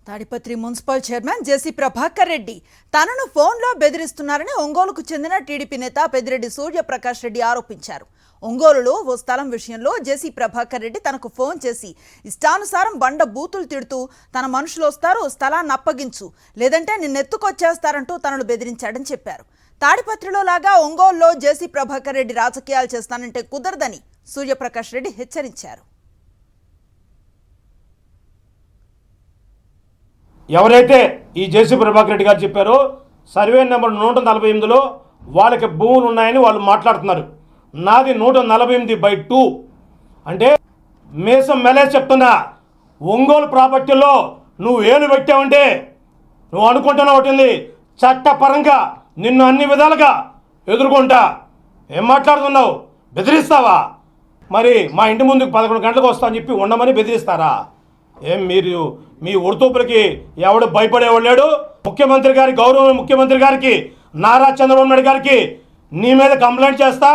Tadipatri municipal chairman జేసీ ప్రభాకర్ రెడ్డి తనను ఫోన్లో బెదిరిస్తున్నారని ఒంగోలుకు చెందిన టీడీపీ నేత పెద్దిరెడ్డి సూర్యప్రకాష్ రెడ్డి ఆరోపించారు. ఒంగోలులో ఓ స్థలం విషయంలో జేసీ ప్రభాకర్ రెడ్డి తనకు ఫోన్ చేసి ఇష్టానుసారం బండ బూతులు తిడుతూ తన మనుషులు వస్తారు, స్థలాన్ని అప్పగించు, లేదంటే నిన్నెత్తుకొచ్చేస్తారంటూ తనను బెదిరించాడని చెప్పారు. తాడిపత్రిలో లాగా ఒంగోలులో జేసీ ప్రభాకర్ రెడ్డి రాజకీయాలు చేస్తానంటే కుదరదని సూర్యప్రకాష్ రెడ్డి హెచ్చరించారు. ఎవరైతే ఈ జేసీ ప్రభాకర్ రెడ్డి గారు చెప్పారో సర్వే నెంబర్ 148లో వాళ్ళకి భూములు ఉన్నాయని వాళ్ళు మాట్లాడుతున్నారు. నాది 148/2 అంటే మేసం మెలేసి చెప్తున్నా. ఒంగోలు ప్రాపర్టీలో నువ్వు ఏలు పెట్టావంటే నువ్వు అనుకుంటున్నా ఒకటి చట్టపరంగా నిన్ను అన్ని విధాలుగా ఎదుర్కొంటా. ఏం మాట్లాడుతున్నావు? బెదిరిస్తావా? మరి మా ఇంటి ముందుకు 11 గంటలకు వస్తా అని చెప్పి ఉండమని బెదిరిస్తారా? ఏం మీరు మీ ఉడుతూపులకి ఎవడు భయపడేవాడు లేడు. ముఖ్యమంత్రి గారి గౌరవ ముఖ్యమంత్రి గారికి నారా చంద్రబాబు నాయుడు గారికి నీ మీద కంప్లైంట్ చేస్తా.